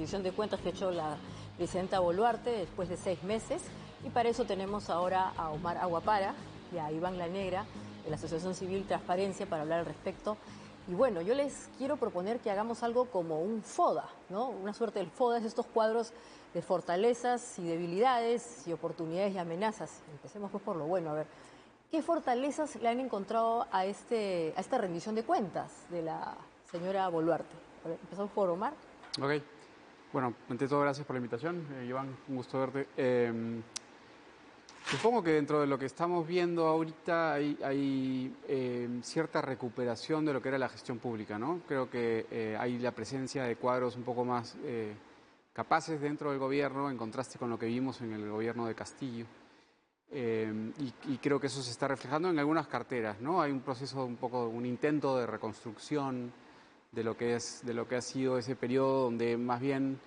rendición de cuentas que ha hecho la presidenta Boluarte después de 6 meses. Y para eso tenemos ahora a Omar Aguapara y a Iván La Negra de la Asociación Civil Transparencia para hablar al respecto. Y bueno, yo les quiero proponer que hagamos algo como un FODA, ¿no? Una suerte del FODA, es estos cuadros de fortalezas y debilidades y oportunidades y amenazas. Empecemos pues por lo bueno, a ver. ¿Qué fortalezas le han encontrado a esta rendición de cuentas de la señora Boluarte? Empezamos por Omar. Ok. Bueno, ante todo, gracias por la invitación. Iván, un gusto verte. Supongo que dentro de lo que estamos viendo ahorita hay cierta recuperación de lo que era la gestión pública, ¿no? Creo que hay la presencia de cuadros un poco más capaces dentro del gobierno, en contraste con lo que vimos en el gobierno de Castillo. Y creo que eso se está reflejando en algunas carteras, ¿no? Hay un proceso, un intento de reconstrucción de lo que ha sido ese periodo donde más bien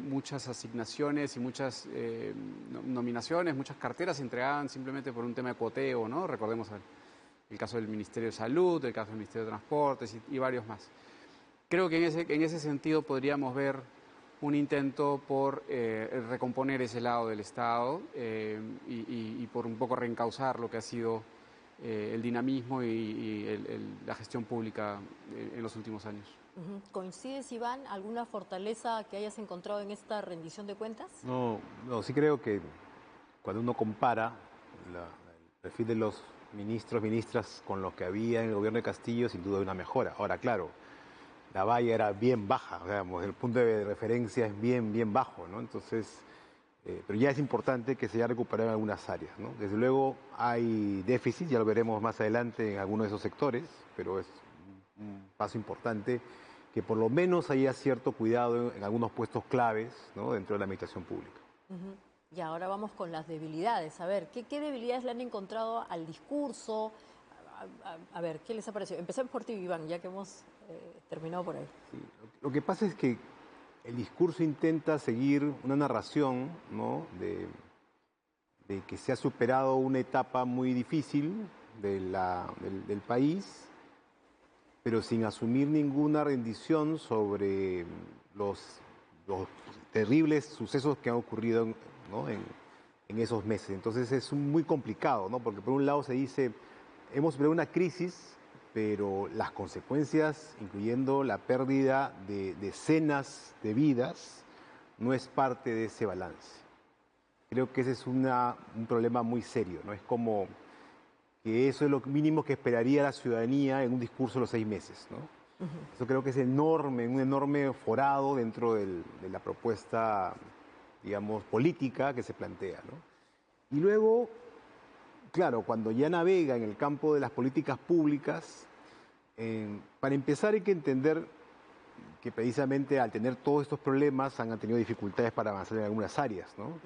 muchas asignaciones y muchas nominaciones, muchas carteras se entregaban simplemente por un tema de cuoteo, ¿no? Recordemos el caso del Ministerio de Salud, el caso del Ministerio de Transportes y varios más. Creo que en ese sentido podríamos ver un intento por recomponer ese lado del Estado y por un poco reencauzar lo que ha sido el dinamismo y la gestión pública en los últimos años. ¿Coincides, Iván, alguna fortaleza que hayas encontrado en esta rendición de cuentas? No, sí creo que cuando uno compara el perfil de los ministras con los que había en el gobierno de Castillo, sin duda hay una mejora. Ahora, claro, la valla era bien baja, digamos, el punto de referencia es bien bajo, ¿no? Entonces, pero ya es importante que se haya recuperado en algunas áreas, ¿no? Desde luego hay déficit, ya lo veremos más adelante en algunos de esos sectores, pero es un paso importante que por lo menos haya cierto cuidado en algunos puestos claves, ¿no? Dentro de la administración pública. Y ahora vamos con las debilidades. A ver, ¿qué debilidades le han encontrado al discurso? A ver, ¿qué les ha parecido? Empecemos por ti, Iván, ya que hemos terminado por ahí. Sí, lo que pasa es que el discurso intenta seguir una narración, ¿no? de que se ha superado una etapa muy difícil del país, pero sin asumir ninguna rendición sobre los terribles sucesos que han ocurrido, ¿no? en esos meses. Entonces es muy complicado, ¿no? Porque por un lado se dice, hemos superado una crisis, pero las consecuencias, incluyendo la pérdida de decenas de vidas, no es parte de ese balance. Creo que ese es un problema muy serio, ¿no? Es como que eso es lo mínimo que esperaría la ciudadanía en un discurso de los 6 meses, ¿no? Eso creo que es enorme, un enorme forado dentro de la propuesta, digamos, política que se plantea, ¿no? Y luego, claro, cuando ya navega en el campo de las políticas públicas, para empezar hay que entender que precisamente al tener todos estos problemas han tenido dificultades para avanzar en algunas áreas, ¿no?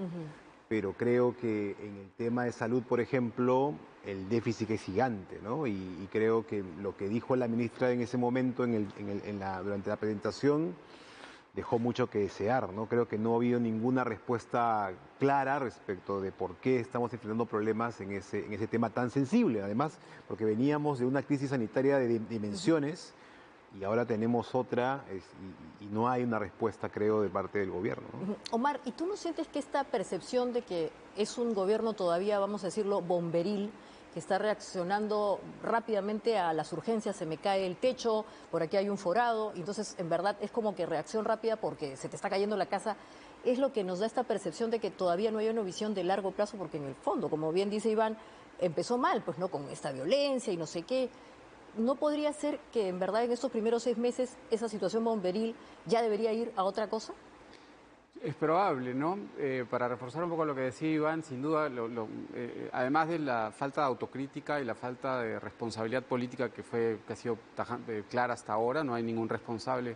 Pero creo que en el tema de salud, por ejemplo, el déficit es gigante, ¿no? Y creo que lo que dijo la ministra en ese momento durante la presentación dejó mucho que desear, ¿no? Creo que no ha habido ninguna respuesta clara respecto de por qué estamos enfrentando problemas en ese tema tan sensible. Además, porque veníamos de una crisis sanitaria de dimensiones y ahora tenemos otra y no hay una respuesta, creo, de parte del gobierno, ¿no? Omar, ¿y tú no sientes que esta percepción de que es un gobierno todavía, vamos a decirlo, bomberil, que está reaccionando rápidamente a las urgencias, se me cae el techo, por aquí hay un forado, y entonces en verdad es como que reacción rápida porque se te está cayendo la casa, es lo que nos da esta percepción de que todavía no hay una visión de largo plazo, porque en el fondo, como bien dice Iván, empezó mal, pues no, con esta violencia y no sé qué? ¿No podría ser que en verdad en estos primeros 6 meses esa situación bomberil ya debería ir a otra cosa? Es probable, ¿no? Para reforzar un poco lo que decía Iván, sin duda, además de la falta de autocrítica y la falta de responsabilidad política que ha sido clara hasta ahora, no hay ningún responsable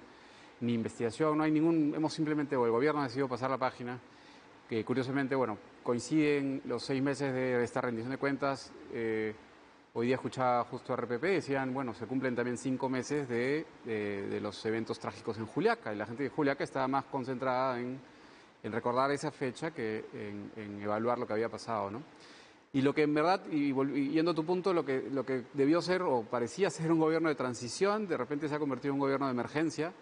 ni investigación, no hay hemos simplemente, o el gobierno ha decidido pasar la página, que curiosamente, bueno, coinciden los 6 meses de esta rendición de cuentas. Hoy día escuchaba justo a RPP, decían, bueno, se cumplen también 5 meses de los eventos trágicos en Juliaca, y la gente de Juliaca estaba más concentrada en recordar esa fecha que en evaluar lo que había pasado, ¿no? Y lo que en verdad, y yendo a tu punto, lo que debió ser o parecía ser un gobierno de transición, de repente se ha convertido en un gobierno de emergencia,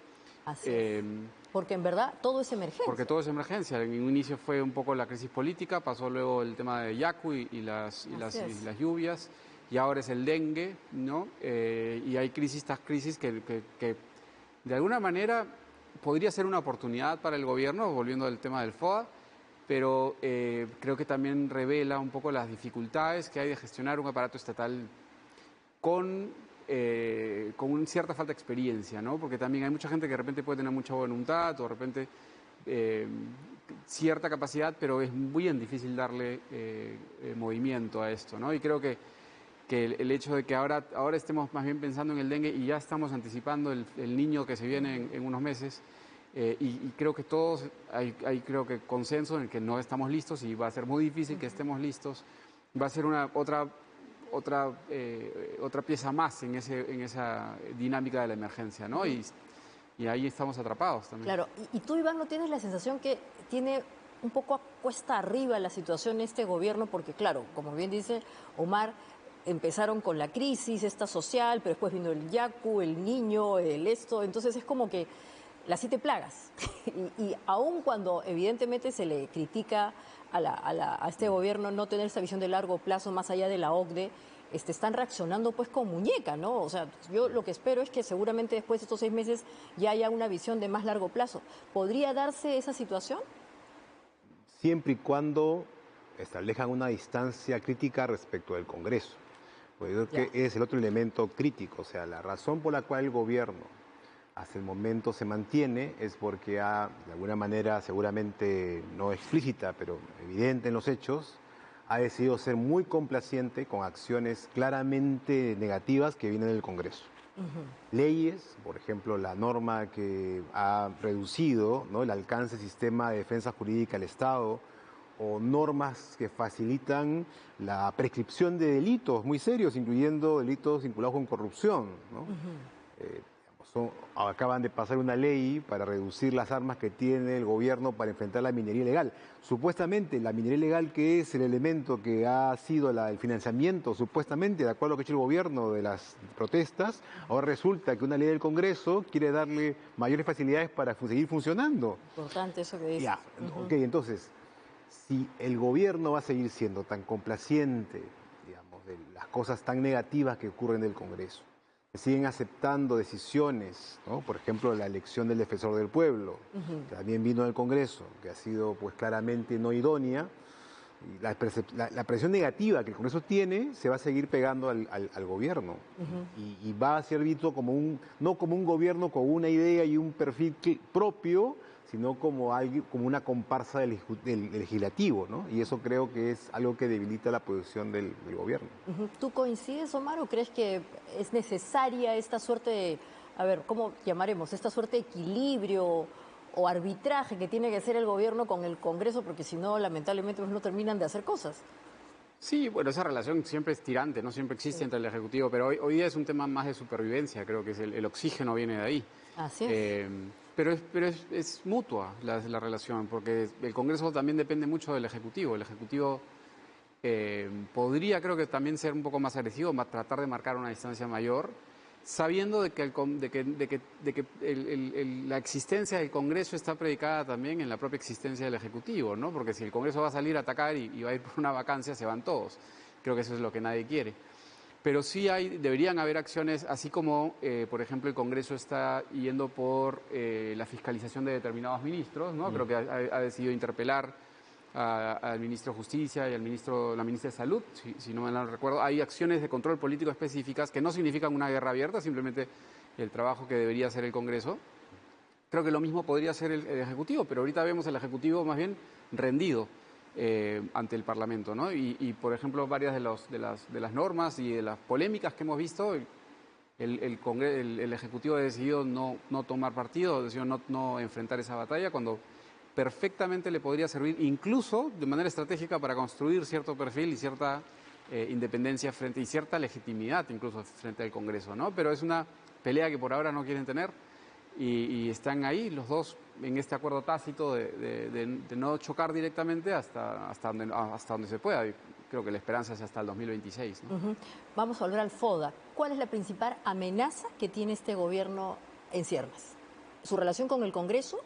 Así es. Porque en verdad todo es emergencia. Porque todo es emergencia. En un inicio fue un poco la crisis política, pasó luego el tema de Yaku y las lluvias, y ahora es el dengue, ¿no? Y hay estas crisis que de alguna manera podría ser una oportunidad para el gobierno, volviendo al tema del FOA, pero creo que también revela un poco las dificultades que hay de gestionar un aparato estatal con una cierta falta de experiencia, ¿no? Porque también hay mucha gente que de repente puede tener mucha voluntad o de repente cierta capacidad, pero es bien difícil darle movimiento a esto, ¿no? Y creo que el hecho de que ahora estemos más bien pensando en el dengue y ya estamos anticipando el niño que se viene en unos meses, y creo que todos hay creo que consenso en que no estamos listos y va a ser muy difícil que estemos listos. Va a ser otra pieza más en esa dinámica de la emergencia, ¿no? Y ahí estamos atrapados también. Claro, y tú, Iván, ¿no tienes la sensación que tiene un poco a cuesta arriba la situación este gobierno? Porque claro, como bien dice Omar, empezaron con la crisis esta social, pero después vino el Yaku, el niño, entonces es como que las 7 plagas. y aun cuando evidentemente se le critica a este gobierno no tener esa visión de largo plazo más allá de la OCDE, están reaccionando pues con muñeca, ¿no? O sea, yo lo que espero es que seguramente después de estos 6 meses ya haya una visión de más largo plazo. ¿Podría darse esa situación? Siempre y cuando establezcan una distancia crítica respecto del Congreso. Pues yo creo que es el otro elemento crítico, o sea, la razón por la cual el gobierno hasta el momento se mantiene es porque de alguna manera, seguramente no explícita, pero evidente en los hechos, ha decidido ser muy complaciente con acciones claramente negativas que vienen del Congreso. Leyes, por ejemplo, la norma que ha reducido, ¿no?, el alcance del sistema de defensa jurídica del Estado, o normas que facilitan la prescripción de delitos muy serios, incluyendo delitos vinculados con corrupción, ¿no? Acaban de pasar una ley para reducir las armas que tiene el gobierno para enfrentar la minería ilegal. Supuestamente, la minería ilegal, que es el elemento que ha sido el financiamiento, supuestamente, de acuerdo a lo que ha hecho el gobierno de las protestas, ahora resulta que una ley del Congreso quiere darle mayores facilidades para seguir funcionando. Importante eso que dices. Ya, ok, entonces, si el gobierno va a seguir siendo tan complaciente, digamos, de las cosas tan negativas que ocurren en el Congreso, siguen aceptando decisiones, ¿no? Por ejemplo, la elección del defensor del pueblo, que también vino del Congreso, que ha sido pues claramente no idónea, y la presión negativa que el Congreso tiene se va a seguir pegando al gobierno, y va a ser visto como no como un gobierno con una idea y un perfil propio, sino como una comparsa del legislativo, ¿no? Y eso creo que es algo que debilita la posición del gobierno. ¿Tú coincides, Omar, o crees que es necesaria esta suerte de, a ver, ¿cómo llamaremos? Esta suerte de equilibrio o arbitraje que tiene que hacer el gobierno con el Congreso, porque si no, lamentablemente, pues no terminan de hacer cosas? Sí, bueno, esa relación siempre es tirante, no siempre existe entre el Ejecutivo, pero hoy día es un tema más de supervivencia, creo que es el oxígeno viene de ahí. Así es. Pero es mutua la relación, porque el Congreso también depende mucho del Ejecutivo. El Ejecutivo podría, creo que también ser un poco más agresivo, tratar de marcar una distancia mayor, sabiendo de que la existencia del Congreso está predicada también en la propia existencia del Ejecutivo, ¿no? Porque si el Congreso va a salir a atacar y va a ir por una vacancia, se van todos. Creo que eso es lo que nadie quiere. Pero sí deberían haber acciones, así como, por ejemplo, el Congreso está yendo por la fiscalización de determinados ministros, ¿no? Creo que ha decidido interpelar al ministro de Justicia y la ministra de Salud, si no me lo recuerdo. Hay acciones de control político específicas que no significan una guerra abierta, simplemente el trabajo que debería hacer el Congreso. Creo que lo mismo podría hacer el Ejecutivo, pero ahorita vemos el Ejecutivo más bien rendido ante el Parlamento, ¿no? Y por ejemplo, varias de las normas y de las polémicas que hemos visto, el Ejecutivo ha decidido no tomar partido, ha decidido no enfrentar esa batalla, cuando perfectamente le podría servir incluso de manera estratégica para construir cierto perfil y cierta independencia y cierta legitimidad incluso frente al Congreso, ¿no? Pero es una pelea que por ahora no quieren tener y están ahí los dos en este acuerdo tácito de no chocar directamente hasta donde se pueda. Creo que la esperanza es hasta el 2026, ¿no? Vamos a volver al FODA. ¿Cuál es la principal amenaza que tiene este gobierno en ciernes? su relación con el Congreso,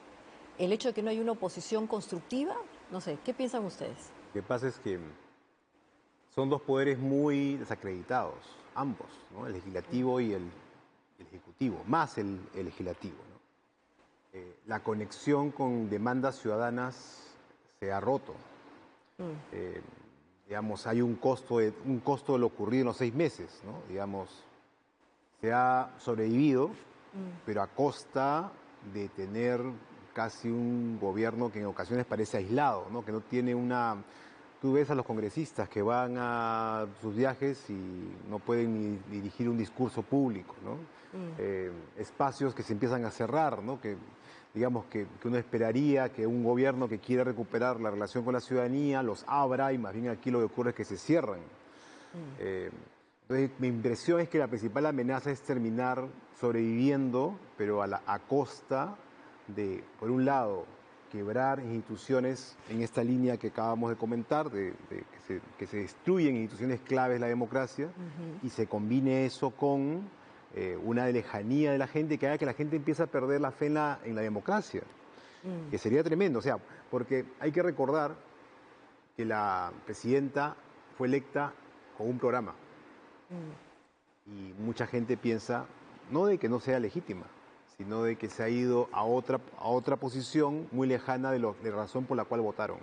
el hecho de que no hay una oposición constructiva, no sé, ¿qué piensan ustedes? Lo que pasa es que son dos poderes muy desacreditados, ambos, ¿no? El legislativo y el ejecutivo, más el legislativo, ¿no? La conexión con demandas ciudadanas se ha roto. Digamos, hay un costo de lo ocurrido en los 6 meses, ¿no? Digamos, se ha sobrevivido, pero a costa de tener casi un gobierno que en ocasiones parece aislado, ¿no? Que no tiene una... Tú ves a los congresistas que van a sus viajes y no pueden ni dirigir un discurso público, ¿no? Espacios que se empiezan a cerrar, ¿no? Que digamos que uno esperaría que un gobierno que quiera recuperar la relación con la ciudadanía los abra, y más bien aquí lo que ocurre es que se cierran. Entonces, mi impresión es que la principal amenaza es terminar sobreviviendo, pero a costa de, por un lado, quebrar instituciones en esta línea que acabamos de comentar, que se destruyen instituciones claves de la democracia, y se combine eso con una lejanía de la gente que haga que la gente empiece a perder la fe en la democracia, que sería tremendo. O sea, porque hay que recordar que la presidenta fue electa con un programa. Y mucha gente piensa, no de que no sea legítima, sino de que se ha ido a otra posición muy lejana de la razón por la cual votaron.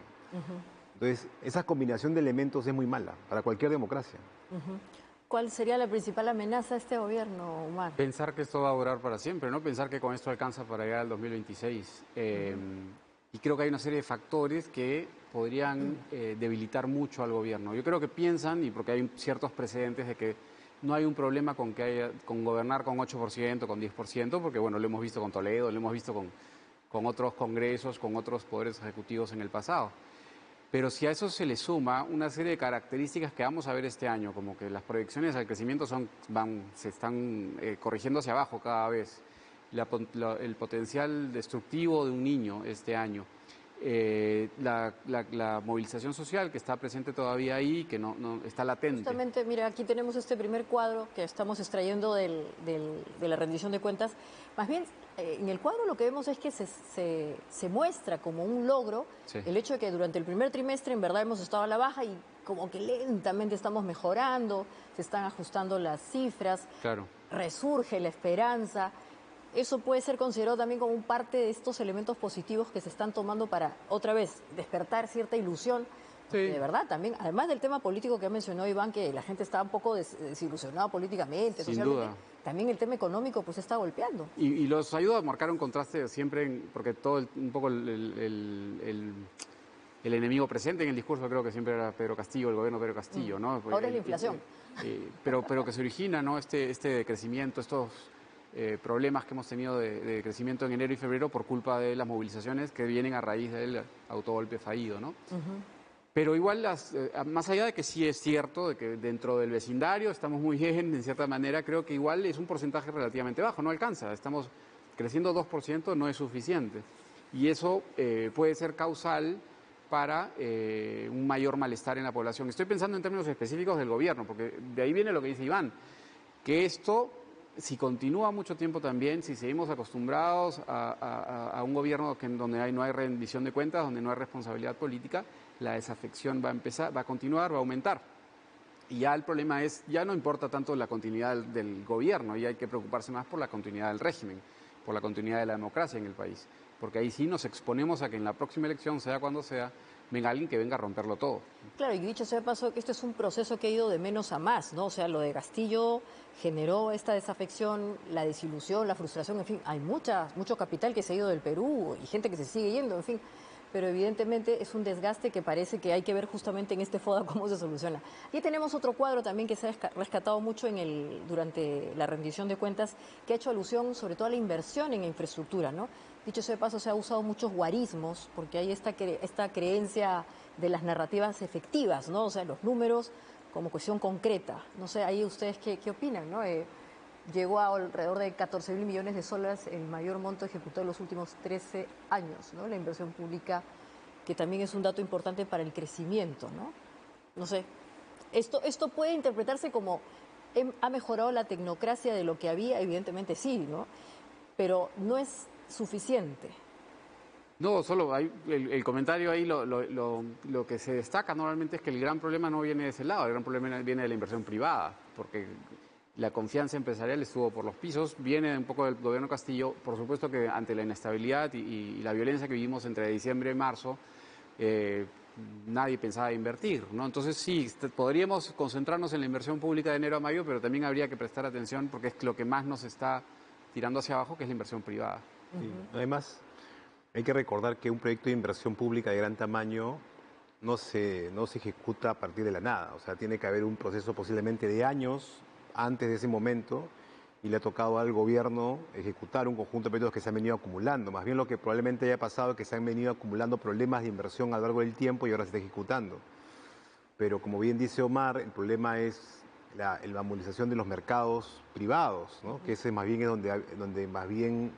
Entonces, esa combinación de elementos es muy mala para cualquier democracia. ¿Cuál sería la principal amenaza a este gobierno, Omar? Pensar que esto va a durar para siempre, ¿no? Pensar que con esto alcanza para llegar al 2026. Y creo que hay una serie de factores que podrían debilitar mucho al gobierno. Yo creo que piensan, y porque hay ciertos precedentes de que no hay un problema con gobernar con 8%, con 10%, porque bueno, lo hemos visto con Toledo, lo hemos visto con otros congresos, con otros poderes ejecutivos en el pasado. Pero si a eso se le suma una serie de características que vamos a ver este año, como que las proyecciones al crecimiento se están corrigiendo hacia abajo cada vez, el potencial destructivo de un niño este año, la movilización social que está presente todavía ahí, que no está latente. Justamente, mira, aquí tenemos este primer cuadro que estamos extrayendo de la rendición de cuentas. Más bien, en el cuadro lo que vemos es que se muestra como un logro el hecho de que durante el primer trimestre en verdad hemos estado a la baja y como que lentamente estamos mejorando, se están ajustando las cifras, resurge la esperanza. Eso puede ser considerado también como un parte de estos elementos positivos que se están tomando para, otra vez, despertar cierta ilusión. De verdad, también, además del tema político que mencionó Iván, que la gente está un poco desilusionada políticamente, Sin socialmente, duda. también el tema económico pues está golpeando. Y los ayuda a marcar un contraste siempre, porque un poco el enemigo presente en el discurso creo que siempre era Pedro Castillo, el gobierno de Pedro Castillo, ¿no? Ahora es la inflación. Pero que se origina, ¿no? Este crecimiento, estos problemas que hemos tenido de crecimiento en enero y febrero por culpa de las movilizaciones que vienen a raíz del autogolpe fallido, ¿no? Pero igual, más allá de que sí es cierto, de que dentro del vecindario estamos muy bien, en cierta manera, creo que igual es un porcentaje relativamente bajo, no alcanza. Estamos creciendo 2%, no es suficiente. Y eso puede ser causal para un mayor malestar en la población. Estoy pensando en términos específicos del gobierno, porque de ahí viene lo que dice Iván, que esto, si continúa mucho tiempo también, si seguimos acostumbrados a un gobierno donde no hay rendición de cuentas, donde no hay responsabilidad política, la desafección va a continuar, va a aumentar. Y ya el problema es, ya no importa tanto la continuidad del gobierno, ya hay que preocuparse más por la continuidad del régimen, por la continuidad de la democracia en el país. Porque ahí sí nos exponemos a que en la próxima elección, sea cuando sea, venga alguien que venga a romperlo todo. Claro, y dicho sea de paso que este es un proceso que ha ido de menos a más, ¿no? O sea, lo de Castillo generó esta desafección, la desilusión, la frustración, en fin, hay mucho capital que se ha ido del Perú y gente que se sigue yendo, en fin. Pero evidentemente es un desgaste que parece que hay que ver justamente en este FODA cómo se soluciona. Aquí tenemos otro cuadro también que se ha rescatado mucho durante la rendición de cuentas, que ha hecho alusión sobre todo a la inversión en infraestructura, ¿no? Dicho sea de paso, se ha usado muchos guarismos, porque hay esta creencia de las narrativas efectivas, ¿no? O sea, los números como cuestión concreta. No sé, ahí ustedes qué opinan, ¿no? Llegó a alrededor de 14.000 millones de soles, el mayor monto ejecutado en los últimos 13 años, ¿no? La inversión pública, que también es un dato importante para el crecimiento, ¿no? No sé, esto puede interpretarse como ha mejorado la tecnocracia de lo que había, evidentemente sí, ¿no? Pero no es suficiente. No, solo hay el comentario ahí, lo que se destaca normalmente es que el gran problema no viene de ese lado, el gran problema viene de la inversión privada, porque la confianza empresarial estuvo por los pisos, viene un poco del gobierno Castillo, por supuesto que ante la inestabilidad y la violencia que vivimos entre diciembre y marzo, nadie pensaba invertir, ¿no? Entonces sí, podríamos concentrarnos en la inversión pública de enero a mayo, pero también habría que prestar atención porque es lo que más nos está tirando hacia abajo, que es la inversión privada. Sí. Además, hay que recordar que un proyecto de inversión pública de gran tamaño no se ejecuta a partir de la nada. O sea, tiene que haber un proceso posiblemente de años antes de ese momento y le ha tocado al gobierno ejecutar un conjunto de proyectos que se han venido acumulando. Más bien lo que probablemente haya pasado es que se han venido acumulando problemas de inversión a lo largo del tiempo y ahora se está ejecutando. Pero como bien dice Omar, el problema es la movilización de los mercados privados, ¿no? Que ese más bien es donde más bien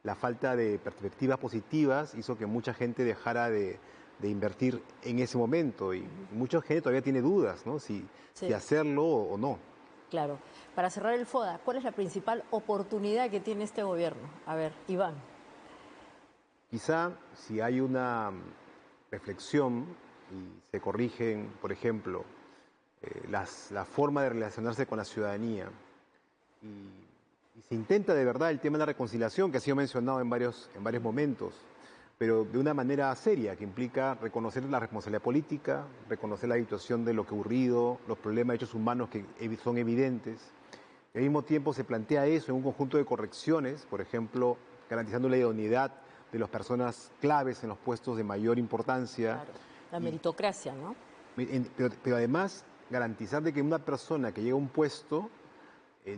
la falta de perspectivas positivas hizo que mucha gente dejara de invertir en ese momento y mucha gente todavía tiene dudas, ¿no? Si hacerlo o no. Claro. Para cerrar el FODA, ¿cuál es la principal oportunidad que tiene este gobierno? A ver, Iván. Quizá si hay una reflexión y se corrigen, por ejemplo, la forma de relacionarse con la ciudadanía y se intenta de verdad el tema de la reconciliación, que ha sido mencionado en varios momentos, pero de una manera seria, que implica reconocer la responsabilidad política, reconocer la situación de lo que ha ocurrido, los problemas de derechos humanos que son evidentes. Al mismo tiempo se plantea eso en un conjunto de correcciones, por ejemplo, garantizando la idoneidad de las personas claves en los puestos de mayor importancia. Claro, la meritocracia, ¿no? Pero además garantizar de que una persona que llega a un puesto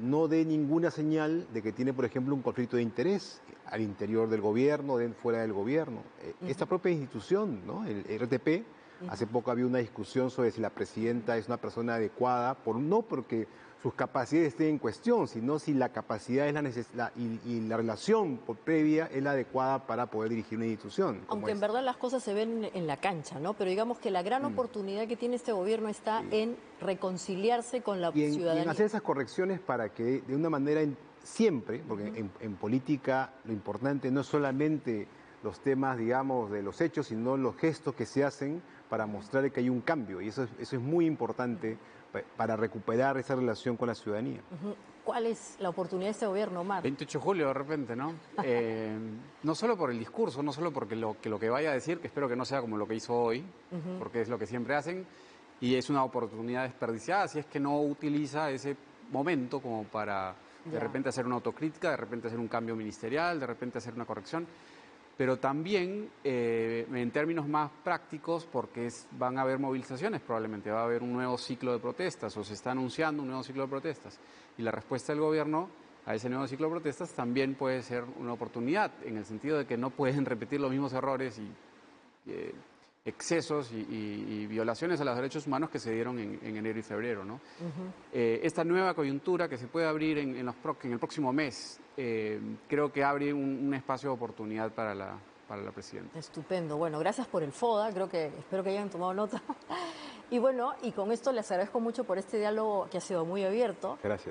no dé ninguna señal de que tiene, por ejemplo, un conflicto de interés al interior del gobierno, fuera del gobierno. Esta propia institución, ¿no? El RTP, hace poco había una discusión sobre si la presidenta es una persona adecuada, no porque sus capacidades estén en cuestión, sino si la capacidad es y la relación previa es la adecuada para poder dirigir una institución. Aunque en verdad las cosas se ven en la cancha, ¿no? Pero digamos que la gran oportunidad que tiene este gobierno está en reconciliarse con la ciudadanía. Y en hacer esas correcciones para que de una manera siempre, porque en política lo importante no es solamente los temas, digamos, de los hechos, sino los gestos que se hacen para mostrar que hay un cambio. Y eso es muy importante para recuperar esa relación con la ciudadanía. ¿Cuál es la oportunidad de este gobierno, Omar? 28 de julio, de repente, ¿no? No solo por el discurso, no solo porque lo que vaya a decir, que espero que no sea como lo que hizo hoy, porque es lo que siempre hacen, y es una oportunidad desperdiciada si es que no utiliza ese momento como para de repente hacer una autocrítica, de repente hacer un cambio ministerial, de repente hacer una corrección, pero también en términos más prácticos, porque van a haber movilizaciones probablemente, va a haber un nuevo ciclo de protestas o se está anunciando un nuevo ciclo de protestas. Y la respuesta del gobierno a ese nuevo ciclo de protestas también puede ser una oportunidad, en el sentido de que no pueden repetir los mismos errores y excesos y violaciones a los derechos humanos que se dieron en enero y febrero, ¿no? Esta nueva coyuntura que se puede abrir en el próximo mes, creo que abre un espacio de oportunidad para la presidenta. Estupendo. Bueno, gracias por el FODA, espero que hayan tomado nota. Y bueno, y con esto les agradezco mucho por este diálogo que ha sido muy abierto. Gracias.